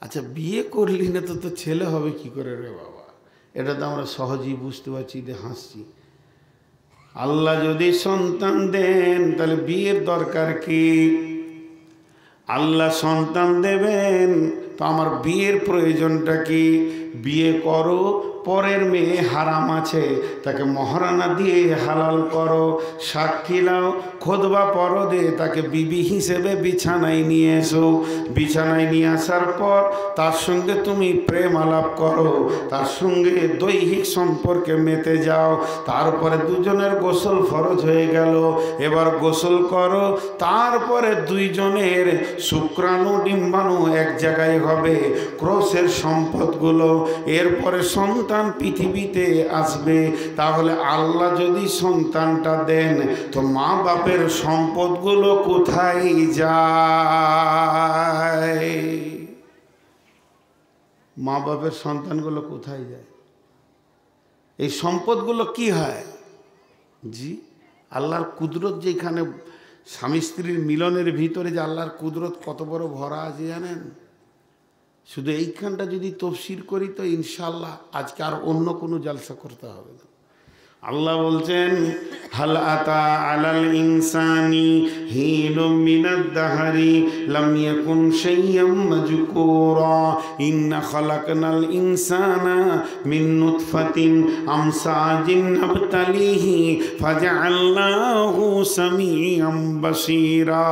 আচ্ছা বিয়ে করলি না তো তোর ছেলে হবে কি করে রে বাবা? এটা তো আমরা সহজেই বুঝতে পারছি, যে হাসছি। আল্লাহ যদি সন্তান দেন তাহলে বিয়ের দরকার কি? আল্লাহ সন্তান দেবেন তো আমার বিয়ের প্রয়োজনটা কি? বিয়ে করো, পরের মেয়ে হারাম আছে, তাকে মহারানা দিয়ে হালাল করো, সাক্ষী নাও, খোদবা পড়ো, দে তাকে বিবি হিসেবে বিছানায় নিয়ে এসো। বিছানায় নিয়ে আসার পর তার সঙ্গে তুমি প্রেম আলাপ করো, তার সঙ্গে দৈহিক সম্পর্কে মেতে যাও। তারপরে দুজনের গোসল ফরজ হয়ে গেল। এবার গোসল করো, তারপরে দুইজনের শুক্রাণু ডিম্বাণু এক জায়গায় হবে, ক্রোশের সম্পদগুলো। এরপরে সন্তান পৃথিবীতে আসবে। তাহলে আল্লাহ যদি সন্তানটা দেন তো মা বাপের সম্পদগুলো কোথায় যায়? মা বাপের সন্তানগুলো কোথায় যায়? এই সম্পদগুলো কি হয়? জি, আল্লাহর কুদরত যেখানে, স্বামী স্ত্রীর মিলনের ভিতরে যে আল্লাহর কুদরত কত বড় ভরা আছে জানেন? শুধু এইখানটা যদি তফসির করি তো ইনশাআল্লাহ আজকে আর অন্য কোনো জালসা করতে হবে না। আল্লাহ বলছেন, হাল আতা আলাল ইনসানি হিনুম মিনাদ দাহরি লাম ইয়াকুন শাইয়্যাম মাজকুরা ইন্না খালাকনাল ইনসানা মিন নুতফাতিন আমসাজিন নাবতালিহি ফাজআলনাহু সামিআম বাসীরা।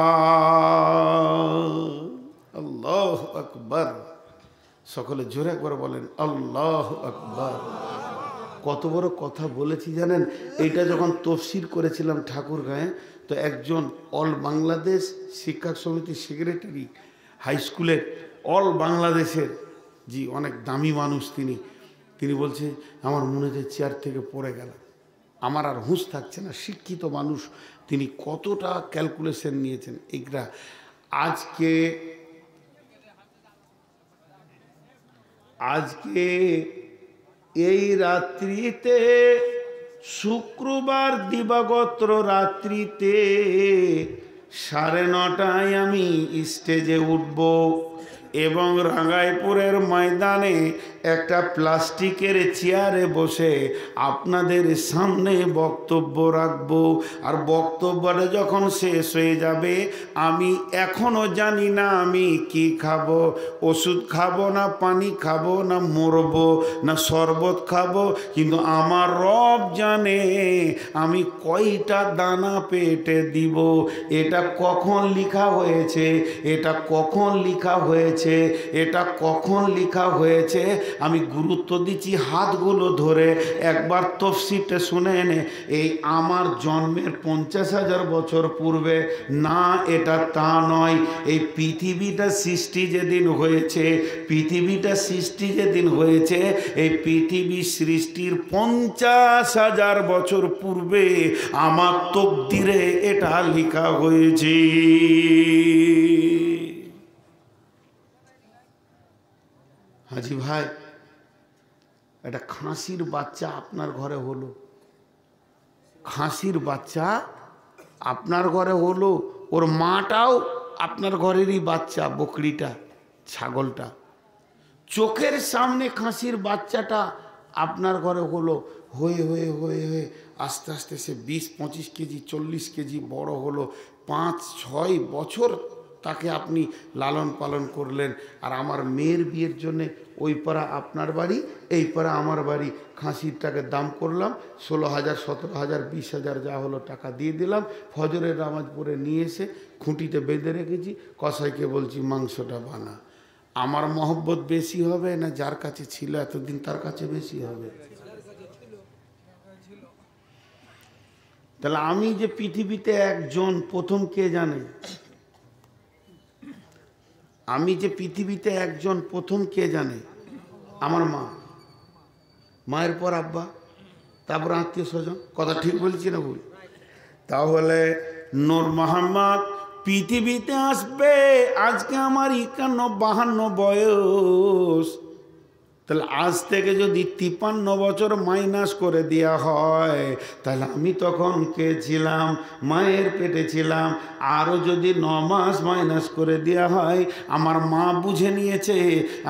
আল্লাহু আকবার। সকলে জোরে একবার বলেন আল্লাহু আকবার। কত বড় কথা বলেছি জানেন? এইটা যখন তফসির করেছিলাম ঠাকুরগাঁয়ে, তো একজন অল বাংলাদেশ শিক্ষক সমিতির সেক্রেটারি, হাই স্কুলের অল বাংলাদেশের, জি অনেক দামি মানুষ তিনি বলছে আমার মনে হয় চেয়ার থেকে পড়ে গেল, আমার আর হুঁশ থাকছে না। শিক্ষিত মানুষ, তিনি কতটা ক্যালকুলেশন নিয়েছেন এইটা। আজকে এই রাত্রিতে, শুক্রবার দিবাগত রাত্রিতে 9:30 আমি স্টেজে উঠব এবং রাঙ্গাইপুরের ময়দানে একটা প্লাস্টিকের চেয়ারে বসে আপনাদের সামনে বক্তব্য রাখবো। আর বক্তব্যটা যখন শেষ হয়ে যাবে, আমি এখনো জানি না আমি কি খাবো। ওষুধ খাবো না, পানি খাবো না, মরবো না শরবত খাবো, কিন্তু আমার রব জানে আমি কয়টা দানা পেটে দিব। এটা কখন লেখা হয়েছে, এটা কখন লেখা হয়েছে, এটা কখন লেখা হয়েছে আমি গুরুত্ব দিচ্ছি। হাতগুলো ধরে একবার তফসিরটা শুনে এনে, এই আমার জন্মের 50,000 বছর পূর্বে না, এটা তা নয়। এই পৃথিবীটা সৃষ্টি যেদিন হয়েছে, পৃথিবীটা সৃষ্টি যেদিন হয়েছে, এই পৃথিবী সৃষ্টির 50,000 বছর পূর্বে আমার তকদিরে এটা লেখা হয়েছে। হাজি ভাই, একটা খাসির বাচ্চা আপনার ঘরে হলো, খাসির বাচ্চা আপনার ঘরে হলো, ওর মাটাও আপনার ঘরেরই বাচ্চা, বকরিটা, ছাগলটা, চোখের সামনে খাসির বাচ্চাটা আপনার ঘরে হলো। হয়ে হয়ে হয়ে হয়ে আস্তে আস্তে সে 20-25 কেজি 40 কেজি বড় হলো। 5-6 বছর তাকে আপনি লালন পালন করলেন। আর আমার মেয়ের বিয়ের জন্যে ওই পাড়া আপনার বাড়ি, এই পাড়া আমার বাড়ি, খাসিরটাকে দাম করলাম 16,000, 17,000, 20,000 যা হলো টাকা দিয়ে দিলাম। ফজরের নামাজ পড়ে নিয়ে এসে খুঁটিতে বেঁধে রেখেছি। কসাইকে বলছি মাংসটা বানা। আমার মহব্বত বেশি হবে না যার কাছে ছিল এতদিন তার কাছে বেশি হবে? তাহলে আমি যে পৃথিবীতে একজন, প্রথম কে জানে? আমি যে পৃথিবীতে একজন, প্রথম কে জানে? আমার মা, মায়ের পর আব্বা, তারপর আত্মীয় স্বজন। কথা ঠিক বলছি না ভুল? তাহলে নূর মোহাম্মদ পৃথিবীতে আসবে। আজকে আমার 51-52 বয়স, তাহলে আজ থেকে যদি 53 বছর মাইনাস করে দেওয়া হয়, তাহলে আমি তখন কে ছিলাম? মায়ের পেটে ছিলাম। আরও যদি 9 মাস মাইনাস করে দেওয়া হয়, আমার মা বুঝে নিয়েছে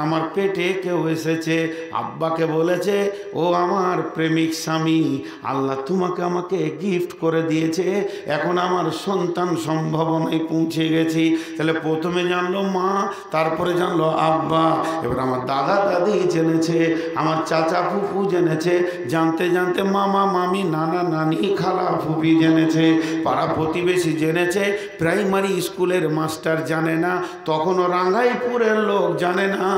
আমার পেটে কেউ এসেছে, আব্বাকে বলেছে ও আমার প্রেমিক স্বামী, আল্লাহ তোমাকে আমাকে গিফট করে দিয়েছে, এখন আমার সন্তান সম্ভাবনায় পৌঁছে গেছি। তাহলে প্রথমে জানলো মা, তারপরে জানলো আব্বা, এবার আমার দাদা দাদি জেনেছে, আমার চাচা ফুফু জেনেছে, জানতে জানতে মামা মামি নানা নানি খালা ফুফি জেনেছে, পাড়া প্রতিবেশী জেনেছে, প্রাইমারি স্কুলের মাস্টার জানে না, তখনও রাঙ্গাইপুরের লোক জানে না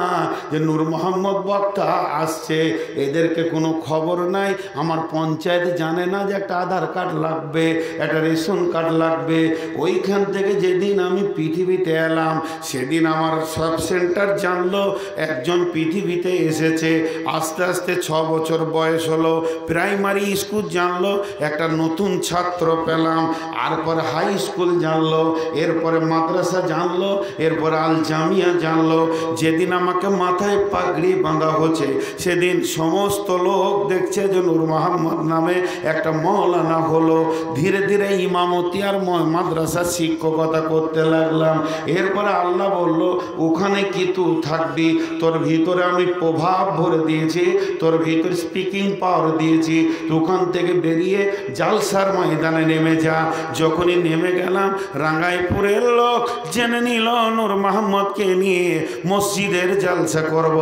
যে নূর মোহাম্মদ বক্তা আসছে, এদেরকে কোনো খবর নাই। আমার পঞ্চায়েত জানে না যে একটা আধার কার্ড লাগবে, একটা রেশন কার্ড লাগবে। ওইখান থেকে যেদিন আমি পৃথিবীতে এলাম, সেদিন আমার সব সেন্টার জানলো একজন পৃথিবীতে এসেছে। আস্তে আস্তে 6 বছর বয়স হলো, প্রাইমারি স্কুল জানলো একটা নতুন ছাত্র পেলাম, তারপর হাই স্কুল জানলো, এরপরে মাদ্রাসা জানলো, এরপর আল জামিয়া জানলো। যেদিন আমাকে মাথায় পাগড়ি বাঁধা হচ্ছে, সেদিন সমস্ত লোক দেখছে যে নূর মোহাম্মদ নামে একটা মৌলানা হলো। ধীরে ধীরে ইমামতি আর মাদ্রাসার শিক্ষকতা করতে লাগলাম। এরপরে আল্লাহ বলল, ওখানে কি তুই থাকবি, তোর ভিতরে আমি প্রভাব ভরে দিয়েছি, তোর ভিতরে স্পিকিং পাওয়ার দিয়েছি, ওখান থেকে বেরিয়ে জালসার ময়দানে নেমে যা। যখনই নেমে গেলাম, রাঙ্গাইপুরের লোক জেনে নিল নূর মোহাম্মদকে নিয়ে মসজিদের জালসা করব।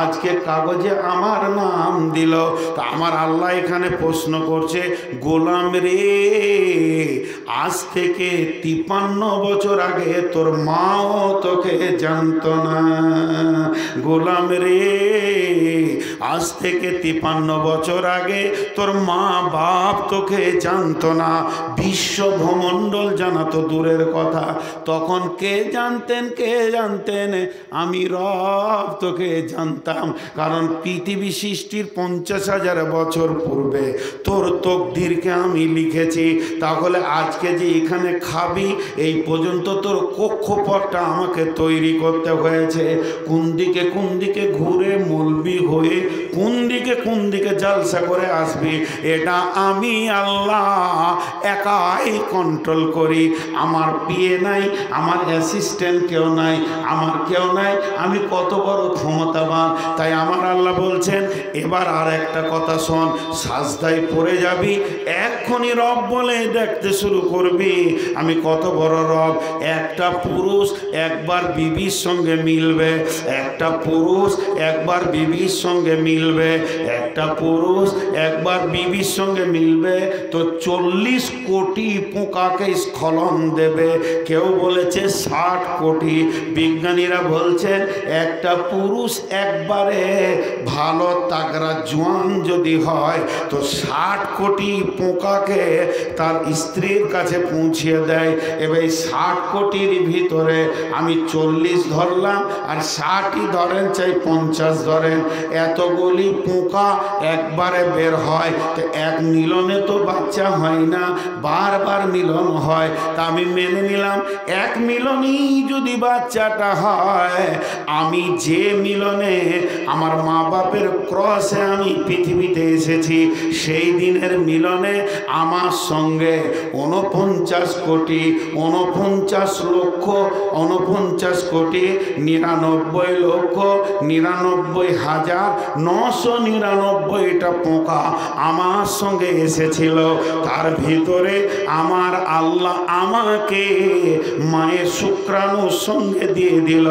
আজকে কাগজে আমার নাম দিল। তা আমার আল্লাহ এখানে প্রশ্ন করছে, গোলাম রে, আজ থেকে 53 বছর আগে তোর মাও তোকে জানতো না। গোলাম রে, আজ থেকে 53 বছর আগে তোর মা বাপ তোকে জানতো না, বিশ্ব ভূমণ্ডল জানা তো দূরের কথা। তখন কে জানতেন? কে জানতেন? আমি রব তোকে জানতাম, কারণ পৃথিবী সৃষ্টির 50,000 বছর পূর্বে তোর তকদিরকে আমি লিখেছি। তাহলে আজকে যে এখানে খাবি, এই পর্যন্ত তোর কক্ষপথটা আমাকে তৈরি করতে হয়েছে। কোন দিকে ঘুরে মলবি হয়ে কোন দিকে জালসা করে আসবি, এটা আমি আল্লাহ একাই কন্ট্রোল করি। আমার পিএ নাই, আমার অ্যাসিস্ট্যান্ট কেউ নাই, আমার কেউ নাই। আমি কত বড় ক্ষমতাবান। তাই আমার আল্লাহ বলছেন, এবার আর একটা কথা শোন, সাজদায় পড়ে যাবি, এক্ষুনি রব বলে দেখতে শুরু করবি আমি কত বড় রব। একটা পুরুষ একবার বিবির সঙ্গে মিলবে, একটা পুরুষ একবার বিবির সঙ্গে মিলবে, একটা পুরুষ একবার বিবির সঙ্গে মিলবে তো 40 কোটি পোকাকে স্খলন দেবে। কেউ বলেছে 60 কোটি। বিজ্ঞানীরা বলছেন একটা পুরুষ একবারে ভালো তাগড়া জোয়ান যদি হয় তো 60 কোটি পোকাকে তার স্ত্রীর কাছে পৌঁছিয়ে দেয়। এবার 60 কোটির ভিতরে আমি 40 ধরলাম, আর 60ই ধরেন চাই 50 ধরেন, এতগুলি পোকা একবারে বের হয়। তো এক মিলনে তো বাচ্চা হয় না, বারবার মিলন হয়। তা আমি মেনে নিলাম এক মিলনই যদি বাচ্চাটা হয়, আমি যে মিলনে আমার মা বাপের ক্রসে আমি পৃথিবীতে এসেছি, সেই দিনের মিলনে আমার সঙ্গে 49 কোটি 49 লক্ষ 49 কোটি 99 লক্ষ 99,999টা পোকা আমার সঙ্গে এসেছিল। তার ভিতরে আমার আল্লাহ আমাকে মায়ের শুক্রাণুর সঙ্গে দিয়ে দিল।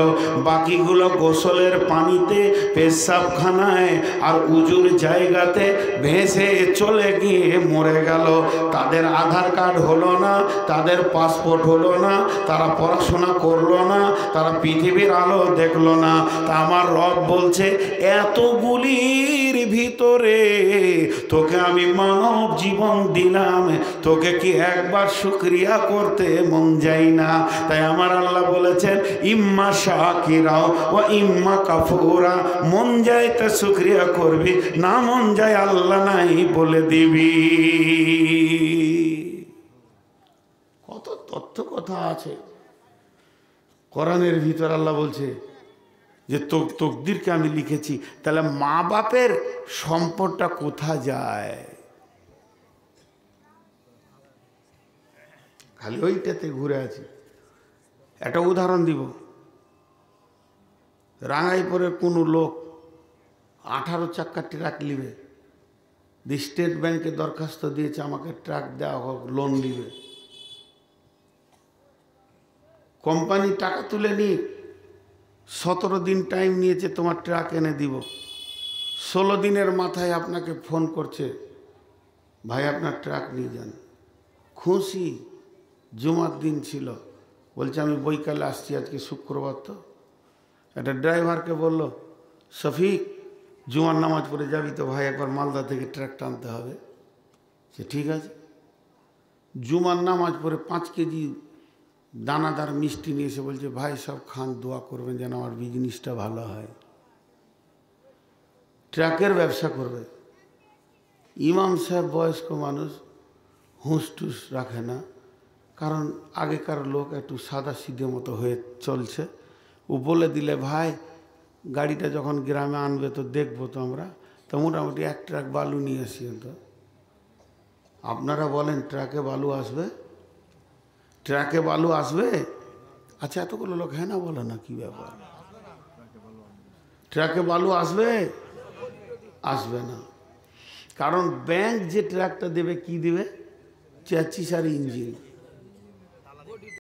বাকিগুলো গোসলের পানিতে, পেশাবখানায় আর উজুর জায়গাতে ভেসে চলে গিয়ে মরে গেল। তাদের আধার কার্ড হলো না, তাদের পাসপোর্ট হলো না, তারা পড়াশোনা করলো না, তারা পৃথিবীর আলো দেখলো না। তা আমার রব বলছে, এতগুলির ভিতরে তোকে আমি মানব জীবন দিলাম, তোকে কি একবার শুকরিয়া করতে মন যায় না? তাই আমার আল্লাহ বলেছেন, ইম্মা শাকিরা ও ইম্মা কাফুরা, মন যায় তা শুকরিয়া করবি, না মন যায় আল্লাহ নাই বলে দিবি। কত তথ্য কথা আছে কোরআনের ভিতর। আল্লাহ বলছে যে তকদিরকে আমি লিখেছি। তাহলে মা বাপের সম্পদটা কোথা যায়? খালি ওইটাতে ঘুরে আছি। একটা উদাহরণ দিব। রাঙ্গাইপুরের কোনো লোক 18 চাক্কা ট্রাক নিবে, স্টেট ব্যাংকে দরখাস্ত দিয়েছে আমাকে ট্রাক দেওয়া হোক, লোন নিবে। কোম্পানি টাকা তুলে নিয়ে 17 দিন টাইম নিয়েছে, তোমার ট্রাক এনে দিব। 16 দিনের মাথায় আপনাকে ফোন করছে, ভাই আপনার ট্রাক নিয়ে যান। খুশি, জুমার দিন ছিল, বলছে আমি বৈকালে আসছি, আজকে শুক্রবার তো। একটা ড্রাইভারকে বলল, শফিক জুমার নামাজ পড়ে যাবি তো ভাই, একবার মালদা থেকে ট্রাক টানতে হবে। সে ঠিক আছে। জুমার নামাজ পড়ে 5 কেজি দানাদার মিষ্টি নিয়ে এসে বলছে, ভাই সব খান, দোয়া করবেন যেন আমার বিজনেসটা ভালো হয়। ট্রাকের ব্যবসা করবে। ইমাম সাহেব বয়স্ক মানুষ, হুঁশ টুস রাখে না, কারণ আগেকার লোক একটু সাদা সিধে মতো হয়ে চলছে। ও বলে দিলে, ভাই গাড়িটা যখন গ্রামে আনবে তো দেখবো তো আমরা, তো মোটামুটি 1 ট্রাক বালু নিয়ে আসি। তো আপনারা বলেন ট্রাকে বালু আসবে? ট্রাকে বালু আসবে? আচ্ছা, এতগুলো লোক হ্যাঁ না বলে না, কি ব্যাপার? ট্রাকে বালু আসবে? আসবে না। কারণ ব্যাংক যে ট্রাকটা দেবে, কি দেবে? 84 ইঞ্জিন।